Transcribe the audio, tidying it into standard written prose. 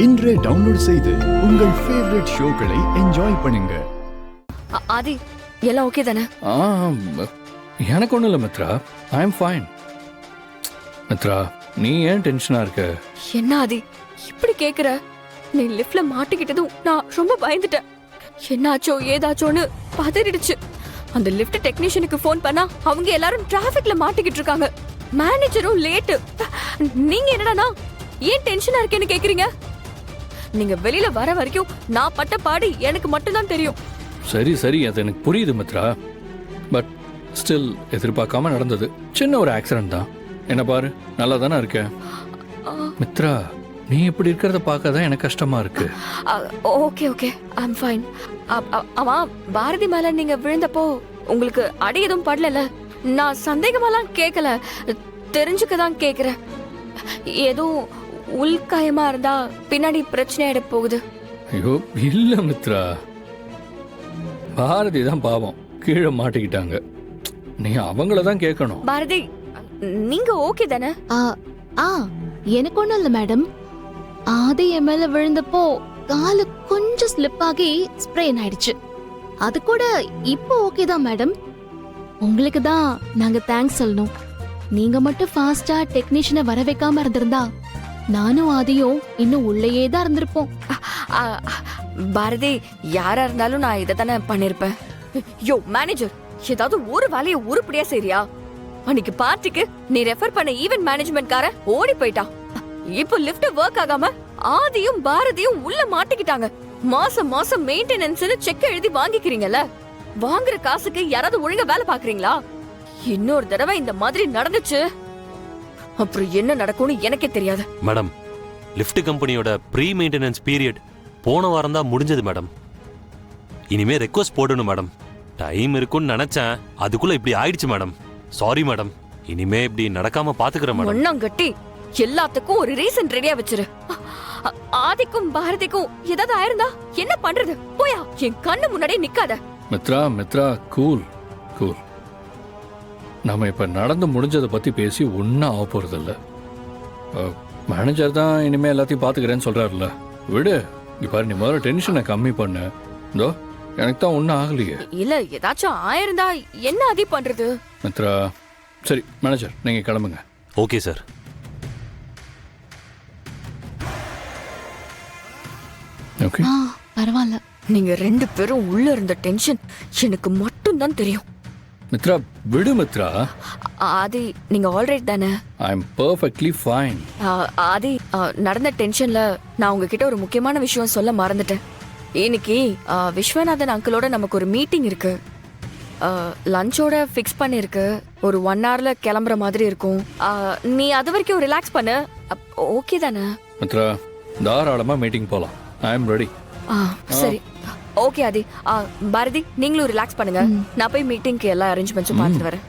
இன்றே டவுன்லோட் செய்து உங்கள் ஃபேவரட் ஷோக்களை என்ஜாய் பண்ணுங்க. ஆதி எல்லாம் ஓகே தானே? எனக்கு ஒன்றும் இல்லை Mitra, I am fine. Mitra, நீ ஏன் டென்ஷனா இருக்க? என்ன ஆதி இப்படி கேக்குற? நீ லிஃப்ட்ல மாட்டிக்கிட்டதும் நான் ரொம்ப பயந்துட்டேன். என்னாச்சோ ஏதாச்சோன்னு பதறிடுச்சு. அந்த லிஃப்ட் டெக்னீஷியனுக்கு ஃபோன் பண்ணா அவங்க எல்லாரும் டிராஃபிக்ல மாட்டிக்கிட்டு இருக்காங்க. மேனேஜரும் லேட். நீங்க என்னடானா ஏன் டென்ஷனா இருக்கேன்னு கேக்குறீங்க? நீங்க வெளியில வர வரைக்கும் நான் பட்ட பாடு எனக்கு மட்டும்தான் தெரியும். சரி சரி, அது எனக்கு புரியுது மித்ரா. பட் ஸ்டில் எதிர்பார்க்காம நடந்தது. சின்ன ஒரு ஆக்சிடென்ட் தான். என்ன பாரு, நல்லா தானே இருக்க. மித்ரா, நீ இப்படி இருக்கிறத பார்க்க தான் எனக்கு கஷ்டமா இருக்கு. Okay okay, I am fine. ஆமா, பாரதி மேல நீங்க விழுந்தப்போ உங்களுக்கு அடி எதுவும் படல? நான் சந்தேகமெல்லாம் கேட்கல, தெரிஞ்சுக்க தான் கேக்குறேன். எதுவும் உள்காயமா இருந்தா பின்னாடி பிரச்சனை ஆயிட போகுது. ஐயோ இல்ல மித்ரா, பாரதி தான் பாவம், கீழே மாட்டிக்கிட்டாங்க. நீ அவங்கள தான் கேட்கணும். பாரதி, நீங்க ஓகே தானே? எனக்கு ஒண்ணும் இல்ல மேடம். ஆதி என் மேல விழுந்தப்போ காலு கொஞ்சம் ஸ்லிப் ஆகி ஸ்ப்ரெயின் ஆயிடுச்சு. அது கூட இப்போ ஓகே தான் மேடம். உங்களுக்கு தான் நாங்க தேங்க்ஸ் சொல்லணும். நீங்க மட்டும் ஃபாஸ்டா டெக்னீஷியனை வர வைக்காம இருந்திருந்தா நானும் ஆதியும் இன்னும் உள்ளேயே தான் இருந்திருப்போம். பாரதி, யாரா இருந்தாலும் நான் இதை தானே பண்ணிருப்பேன். யோ மேனேஜர், ஏதாவது ஒரு வேலையை உருப்படியா செய்றியா? அன்னைக்கு பார்ட்டிக்கு நீ ரெஃபர் பண்ண ஈவென்ட் மேனேஜ்மென்ட்கார ஓடி போயிட்டான். இப்போ லிஃப்ட் ஒர்க் ஆகாம ஆதியும் பாரதியும் உள்ள மாட்டிக்கிட்டாங்க. மாசம் மாசம் மெயின்டெனன்ஸ்னு செக் எழுதி வாங்கிக்கிறீங்கல்ல, வாங்குற காசுக்கு யாராவது ஒழுங்கா வேலை பாக்குறீங்களா? இன்னொரு தடவை இந்த மாதிரி நடந்துச்சு அப்புறம் என்ன நடக்கும்னு எனக்கே தெரியாது. மேடம், லிஃப்ட் கம்பெனியோட ப்ரீ மெயின்டெனன்ஸ் பீரியட் போன வாரம் தான் முடிஞ்சது மேடம். இனிமே ரெக்வஸ்ட் போடணும் மேடம். டைம் இருக்கும்னு நினைச்சேன், அதுக்குள்ள இப்படி ஆயிடுச்சு மேடம். சாரி மேடம், இனிமே இப்படி நடக்காம பாத்துக்கிறேன் மேடம். ஒண்ணாம் கட்டி எல்லாத்துக்கும் ஒரு ரீசன் ரெடியா வச்சிரு. ஆதிக்கும் பாரதிக்கும் ஏதாவது ஆயிருந்தா என்ன பண்றது? போயா, என் கண்ணு முன்னாடியே நிக்காத. Mitra Mitra, cool cool. நம்ம இப்ப நடந்து முடிஞ்சதை பத்தி பேசி ஒன்னும் ஆக போறது இல்ல. மேனேஜர் தான் இனிமே எல்லாத்தையும் பாத்துக்கிறேன்னு சொல்றாருல்ல, விடு. இப்ப நீ முதல்ல டென்ஷனை கம்மி பண்ணு. இதோ எனக்கு தான் ஒன்னும் ஆகலையே. இல்ல, ஏதாச்சும் ஆயிருந்தா என்ன ஆதி பண்றது? மித்ரா, சரி மேனேஜர் நீங்க கிளம்புங்க. Okay sir. ஓகே, பரவாயில்ல. நீங்க ரெண்டு பேரும் உள்ள இருந்த டென்ஷன் எனக்கு மட்டும் தான் தெரியும். மித்ரா விடு மித்ரா. ஆதி, நீங்க ஆல்ரைட் தானே? I am perfectly fine. Aadhi, நடந்த டென்ஷன்ல நான் உங்ககிட்ட ஒரு முக்கியமான விஷயம் சொல்ல மறந்துட்டேன். இன்னைக்கு விஸ்வநாதன் அங்கிளோட நமக்கு ஒரு மீட்டிங் இருக்கு. லஞ்சோட ஃபிக்ஸ் பண்ணிருக்கு. ஒரு 1 hourல கிளம்புற மாதிரி இருக்கும். நீ அது வரைக்கும் ரிலாக்ஸ் பண்ணு. ஓகே தானே? மித்ரா, தாராளமா மீட்டிங் போலாம். I am ready. சரி, ஓகே ஆதி. பாரதி, நீங்களும் ரிலாக்ஸ் பண்ணுங்க. நான் போய் மீட்டிங்க்கு எல்லா அரேஞ்ச்மெண்ட்ஸும் பார்த்துட்டு வரேன்.